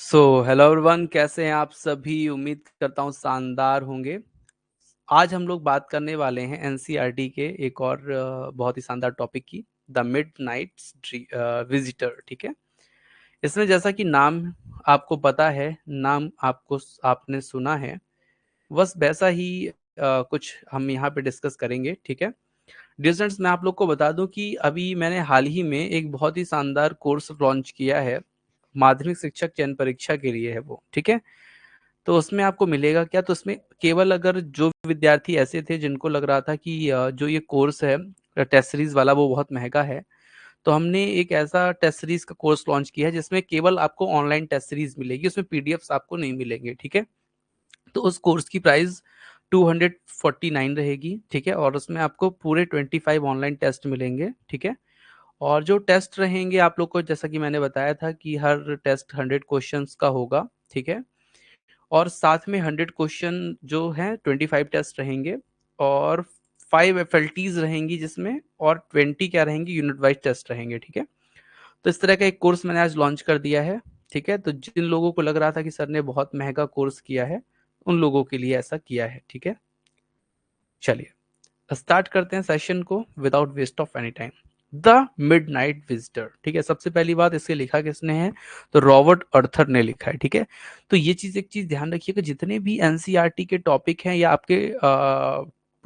Hello everyone, कैसे हैं आप सभी। उम्मीद करता हूँ शानदार होंगे। आज हम लोग बात करने वाले हैं एनसीईआरटी के एक और बहुत ही शानदार टॉपिक की, द मिडनाइट विजिटर। ठीक है, इसमें जैसा कि नाम आपको पता है, नाम आपने सुना है, बस वैसा ही कुछ हम यहाँ पे डिस्कस करेंगे। ठीक है डिस्टेंस, मैं आप लोग को बता दूं कि अभी मैंने हाल ही में एक बहुत ही शानदार कोर्स लॉन्च किया है। माध्यमिक शिक्षक चयन परीक्षा के लिए है वो। ठीक है, तो उसमें आपको मिलेगा क्या, तो उसमें केवल अगर जो विद्यार्थी ऐसे थे जिनको लग रहा था कि जो ये कोर्स है टेस्ट सीरीज वाला वो बहुत महंगा है, तो हमने एक ऐसा टेस्ट सीरीज का कोर्स लॉन्च किया है जिसमें केवल आपको ऑनलाइन टेस्ट सीरीज मिलेगी, उसमें पीडीएफ्स आपको नहीं मिलेंगे। ठीक है, तो उस कोर्स की प्राइस 249 रहेगी। ठीक है, और उसमें आपको पूरे 25 ऑनलाइन टेस्ट मिलेंगे। ठीक है, और जो टेस्ट रहेंगे आप लोग को, जैसा कि मैंने बताया था कि हर टेस्ट 100 क्वेश्चंस का होगा। ठीक है, और साथ में 100 क्वेश्चन जो है 25 टेस्ट रहेंगे, और 5 एफएलटीज रहेंगी जिसमें, और 20 क्या रहेंगी, यूनिट वाइज टेस्ट रहेंगे। ठीक है, तो इस तरह का एक कोर्स मैंने आज लॉन्च कर दिया है। ठीक है, तो जिन लोगों को लग रहा था कि सर ने बहुत महंगा कोर्स किया है, उन लोगों के लिए ऐसा किया है। ठीक है, चलिए स्टार्ट करते हैं सेशन को without waste of any time. The midnight visitor. ठीक है, सबसे पहली बात, इसके लिखा किसने है, तो रॉबर्ट अर्थर ने लिखा है। ठीक है, तो ये चीज, एक चीज ध्यान रखिए कि जितने भी एनसीईआरटी के टॉपिक हैं या आपके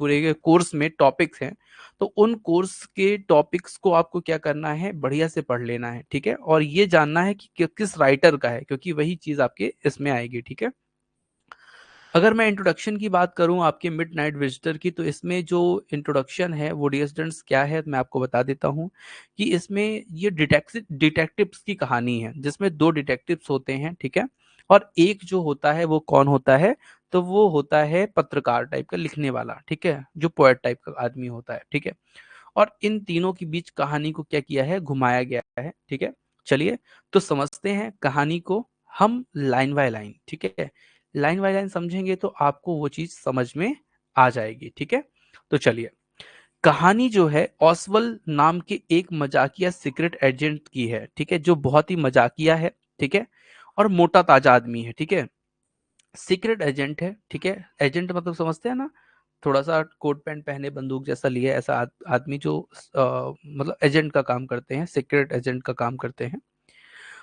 पूरे कोर्स में टॉपिक्स हैं, तो उन कोर्स के टॉपिक्स को आपको क्या करना है, बढ़िया से पढ़ लेना है। ठीक है, और ये जानना है कि किस राइटर का है, क्योंकि वही चीज आपके इसमें आएगी। ठीक है, अगर मैं इंट्रोडक्शन की बात करूं आपके मिडनाइट विजिटर की, तो इसमें जो इंट्रोडक्शन है वो डियर स्टूडेंट्स क्या है, मैं आपको बता देता हूं कि इसमें ये डिटेक्टिव्स की कहानी है, जिसमें 2 डिटेक्टिव्स होते हैं। ठीक है, और एक जो होता है वो कौन होता है, तो वो होता है पत्रकार टाइप का लिखने वाला। ठीक है, जो पोएट टाइप का आदमी होता है। ठीक है, और इन तीनों के बीच कहानी को क्या किया है, घुमाया गया है। ठीक है, चलिए तो समझते हैं कहानी को हम लाइन बाय लाइन। ठीक है, लाइन बाय लाइन समझेंगे तो आपको वो चीज समझ में आ जाएगी। ठीक है, तो चलिए, कहानी जो है ऑसवल नाम के एक मजाकिया सीक्रेट एजेंट की है। ठीक है, जो बहुत ही मजाकिया है। ठीक है, और मोटा ताजा आदमी है। ठीक है, सीक्रेट एजेंट है। ठीक है, एजेंट मतलब समझते हैं ना, थोड़ा सा कोट पैंट पहने बंदूक जैसा लिए ऐसा आदमी जो मतलब एजेंट का काम करते हैं, सीक्रेट एजेंट का काम करते हैं।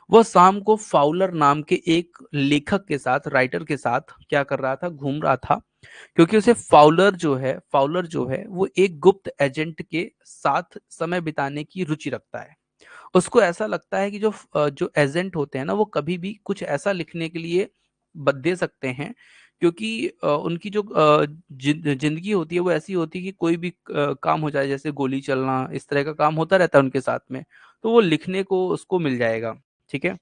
वह शाम को फाउलर नाम के एक लेखक के साथ, राइटर के साथ क्या कर रहा था, घूम रहा था, क्योंकि उसे फाउलर जो है वो एक गुप्त एजेंट के साथ समय बिताने की रुचि रखता है। उसको ऐसा लगता है कि जो एजेंट होते हैं ना, वो कभी भी कुछ ऐसा लिखने के लिए दे सकते हैं, क्योंकि उनकी जो जिंदगी होती है वो ऐसी होती है कि कोई भी काम हो जाए, जैसे गोली चलना, इस तरह का काम होता रहता है उनके साथ में, तो वो लिखने को उसको मिल जाएगा। ठीक है,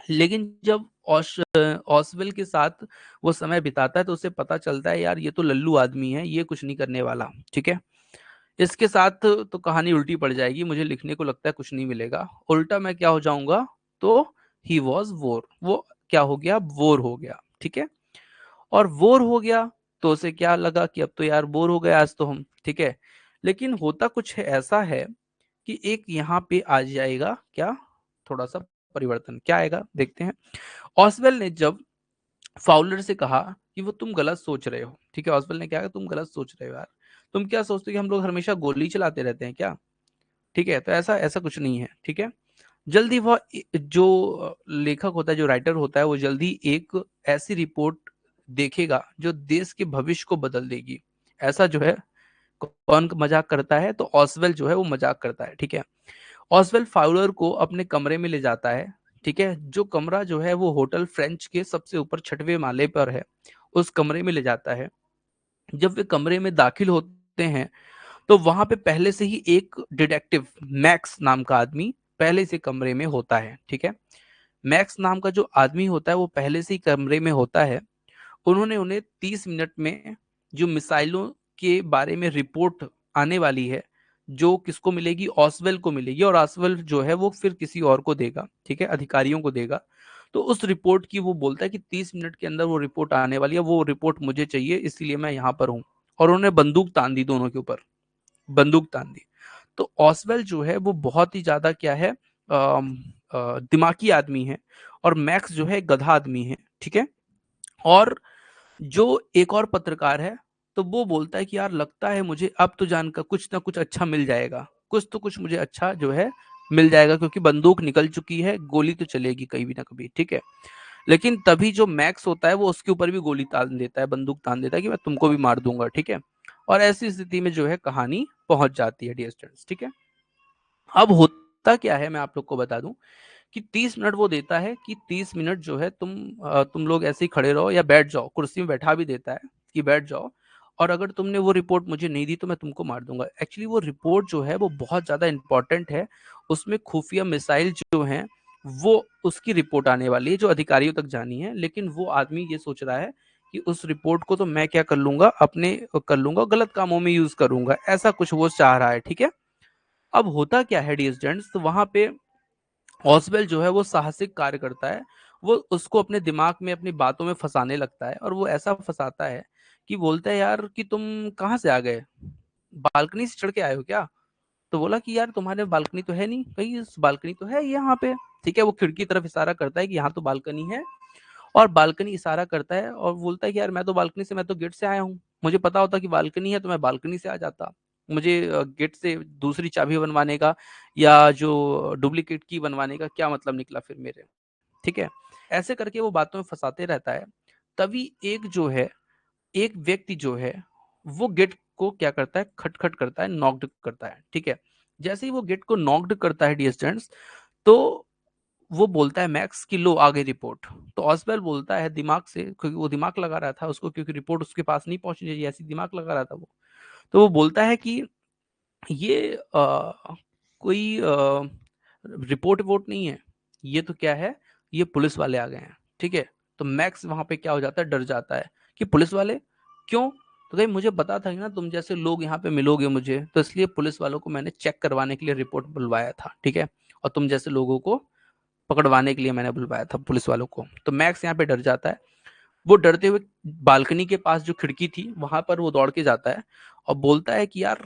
लेकिन जब ऑसवेल के साथ वो समय बिताता है तो उसे पता चलता है, यार ये तो लल्लू आदमी है, ये कुछ नहीं करने वाला। ठीक है, इसके साथ तो कहानी उल्टी पड़ जाएगी, मुझे लिखने को लगता है कुछ नहीं मिलेगा, उल्टा मैं क्या हो जाऊंगा, तो ही वॉज वोर, वो क्या हो गया, बोर हो गया। ठीक है, और बोर हो गया तो उसे क्या लगा कि अब तो यार बोर हो गए आज तो हम। ठीक है, लेकिन होता कुछ ऐसा है कि एक यहाँ पे आ जाएगा क्या, थोड़ा सा परिवर्तन क्या आएगा, देखते हैं। ऑसवेल ने जब फाउलर से कहा कि वो तुम गलत सोच रहे हो। ठीक है, ऑसवेल ने क्या कहा, तुम गलत सोच रहे हो यार, तुम क्या सोचते हो कि हम लोग हमेशा गोली चलाते रहते हैं क्या। ठीक है, तो ऐसा ऐसा कुछ नहीं है। ठीक है, जल्दी वह जो लेखक होता है, जो राइटर होता है, वो जल्दी एक ऐसी रिपोर्ट देखेगा जो देश के भविष्य को बदल देगी। ऐसा जो है, कौन मजाक करता है, तो ऑसवेल जो है वो मजाक करता है। ठीक है, ऑसवेल फाउलर को अपने कमरे में ले जाता है। ठीक है, जो कमरा जो है वो होटल फ्रेंच के सबसे ऊपर 6वें माले पर है, उस कमरे में ले जाता है। जब वे कमरे में दाखिल होते हैं तो वहां पे पहले से ही एक डिटेक्टिव, मैक्स नाम का आदमी पहले से कमरे में होता है। ठीक है, मैक्स नाम का जो आदमी होता है वो पहले से ही कमरे में होता है। उन्होंने उन्हें 30 मिनट में जो मिसाइलों के बारे में रिपोर्ट आने वाली है, जो किसको मिलेगी, ऑसवेल को मिलेगी, और ऑसवेल जो है वो फिर किसी और को देगा। ठीक है, अधिकारियों को देगा। तो उस रिपोर्ट की वो बोलता है कि 30 मिनट के अंदर वो रिपोर्ट आने वाली है, वो रिपोर्ट मुझे चाहिए, इसीलिए मैं यहाँ पर हूँ। और उन्होंने बंदूक तान दी, दोनों के ऊपर बंदूक तान दी। तो ऑसवेल जो है वो बहुत ही ज्यादा क्या है, दिमागी आदमी है और मैक्स जो है गधा आदमी है, ठीक है। और जो एक और पत्रकार है, तो वो बोलता है कि यार लगता है मुझे अब तो जानकर कुछ ना कुछ अच्छा मिल जाएगा, कुछ तो कुछ मुझे अच्छा जो है मिल जाएगा, क्योंकि बंदूक निकल चुकी है, गोली तो चलेगी कहीं भी ना कभी, ठीक है। लेकिन तभी जो मैक्स होता है वो उसके ऊपर भी गोली तान देता है, बंदूक तान देता है कि मैं तुमको भी मार दूंगा, ठीक है। और ऐसी स्थिति में जो है कहानी पहुंच जाती है डियर स्टूडेंट्स, ठीक है। अब होता क्या है मैं आप लोग को बता दूं कि 30 मिनट वो देता है कि 30 मिनट जो है तुम लोग ऐसे ही खड़े रहो या बैठ जाओ, कुर्सी में बैठा भी देता है कि बैठ जाओ, और अगर तुमने वो रिपोर्ट मुझे नहीं दी तो मैं तुमको मार दूंगा। एक्चुअली वो रिपोर्ट जो है वो बहुत ज्यादा इंपॉर्टेंट है, उसमें खुफिया मिसाइल जो हैं वो उसकी रिपोर्ट आने वाली है जो अधिकारियों तक जानी है, लेकिन वो आदमी ये सोच रहा है कि उस रिपोर्ट को तो मैं क्या कर लूंगा, अपने कर लूंगा, गलत कामों में यूज करूंगा, ऐसा कुछ वो चाह रहा है, ठीक है। अब होता क्या है डियर स्टूडेंट्स, तो वहां पे ऑसवेल जो है वो साहसिक कार्य करता है। वो उसको अपने दिमाग में अपनी बातों में फंसाने लगता है, और वो ऐसा फंसाता है कि बोलता है यार कि तुम कहाँ से आ गए, बालकनी से चढ़ के आए हो क्या। तो बोला कि यार तुम्हारे बालकनी तो है नहीं, कहीं इस बालकनी तो है यहाँ पे, ठीक है। वो खिड़की की तरफ इशारा करता है कि यहाँ तो बालकनी है, और बालकनी इशारा करता है और बोलता है कि यार मैं तो बालकनी से, मैं तो गेट से आया हूँ, मुझे पता होता कि बालकनी है तो मैं बालकनी से आ जाता, मुझे गेट से दूसरी चाबी बनवाने का या जो डुप्लीकेट की बनवाने का क्या मतलब निकला फिर मेरे, ठीक है। ऐसे करके वो बातों में फंसाते रहता है। तभी एक जो है, एक व्यक्ति जो है वो गेट को क्या करता है, खटखट करता है, नॉक्ड करता है, ठीक है। जैसे ही वो गेट को नॉक्ड करता है डियर स्टूडेंट्स, तो वो बोलता है मैक्स कि लो आ गई रिपोर्ट। तो ऑसवेल बोलता है दिमाग से, क्योंकि वो दिमाग लगा रहा था उसको, क्योंकि रिपोर्ट उसके पास नहीं पहुंचनी चाहिए, ऐसी दिमाग लगा रहा था वो। तो वो बोलता है कि ये कोई रिपोर्ट वोट नहीं है, ये तो क्या है, ये पुलिस वाले आ गए हैं, ठीक है। तो मैक्स वहां पे क्या हो जाता है, डर जाता है कि पुलिस वाले क्यों। तो भाई मुझे पता था कि ना तुम जैसे लोग यहाँ पे मिलोगे मुझे, तो इसलिए पुलिस वालों को मैंने चेक करवाने के लिए रिपोर्ट बुलवाया था, ठीक है। और तुम जैसे लोगों को पकड़वाने के लिए मैंने बुलवाया था पुलिस वालों को। तो मैक्स यहाँ पे डर जाता है। वो डरते हुए बालकनी के पास जो खिड़की थी वहां पर वो दौड़ के जाता है और बोलता है कि यार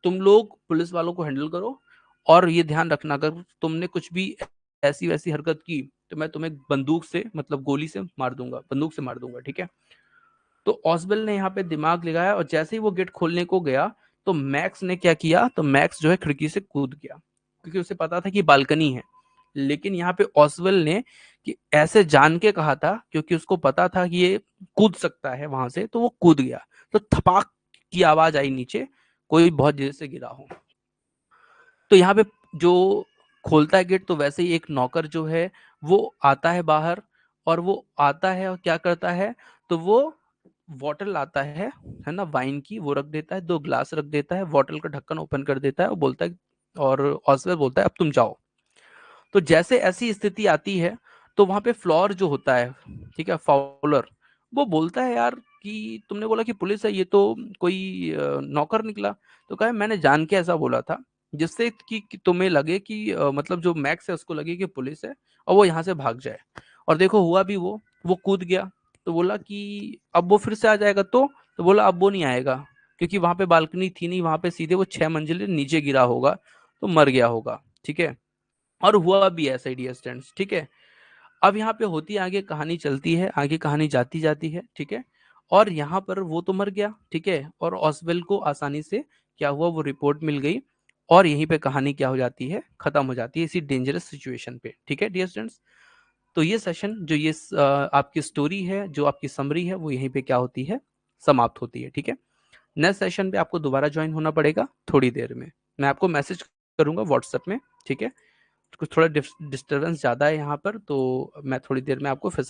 तुम लोग पुलिस वालों को हैंडल करो, और ये ध्यान रखना अगर तुमने कुछ भी ऐसी वैसी हरकत की तो मैं तुम्हें बंदूक से, मतलब गोली से मार दूंगा, बंदूक से मार दूंगा, ठीक है। तो ऑसवेल ने यहाँ पे दिमाग लगाया, और जैसे ही वो गेट खोलने को गया तो मैक्स ने क्या किया, तो मैक्स जो है खिड़की से कूद गया, क्योंकि उसे पता था कि बालकनी है। लेकिन यहाँ पे ऑसवेल ने कि ऐसे जान के कहा था, क्योंकि उसको पता था कि ये कूद सकता है वहां से, तो वो कूद गया। तो थपाक की आवाज आई नीचे, कोई बहुत देर से गिरा हो। तो यहाँ पे जो खोलता है गेट, तो वैसे ही एक नौकर जो है वो आता है बाहर, और वो आता है और क्या करता है, तो वो बॉटल लाता है ना, वाइन की, वो रख देता है, 2 ग्लास रख देता है, बॉटल का ढक्कन ओपन कर देता है और बोलता है, और ऑसवेल बोलता है अब तुम जाओ। तो जैसे ऐसी स्थिति आती है तो वहां पे फ्लोर जो होता है, ठीक है, फाउलर, वो बोलता है यार कि तुमने बोला कि पुलिस है, ये तो कोई नौकर निकला। तो कहा मैंने जान के ऐसा बोला था जिससे कि तुम्हें लगे कि मतलब जो मैक्स है उसको लगे कि पुलिस है और वो यहाँ से भाग जाए। और देखो हुआ भी, वो कूद गया। तो बोला कि अब वो फिर से आ जाएगा, तो बोला अब वो नहीं आएगा, क्योंकि वहां पे बालकनी थी नहीं, वहां पे सीधे वो 6 मंजिले नीचे गिरा होगा, तो मर गया होगा, ठीक है। और हुआ भी ऐसा ही डियर स्टूडेंट्स, ठीक है। अब यहाँ पे होती है आगे कहानी, चलती है आगे, कहानी जाती जाती है, ठीक है। और यहाँ पर वो तो मर गया, ठीक है, और ऑसवेल को आसानी से क्या हुआ, वो रिपोर्ट मिल गई, और यहीं पे कहानी क्या हो जाती है, खत्म हो जाती है इसी डेंजरस सिचुएशन पे, ठीक है डियर स्टूडेंट्स। तो ये सेशन जो ये आपकी स्टोरी है, जो आपकी समरी है, वो यहीं पे क्या होती है, समाप्त होती है, ठीक है। नेक्स्ट सेशन पे आपको दोबारा ज्वाइन होना पड़ेगा थोड़ी देर में, मैं आपको मैसेज करूंगा व्हाट्सएप में, ठीक है। कुछ थोड़ा डिस्टरबेंस ज़्यादा है यहाँ पर, तो मैं थोड़ी देर में आपको फिर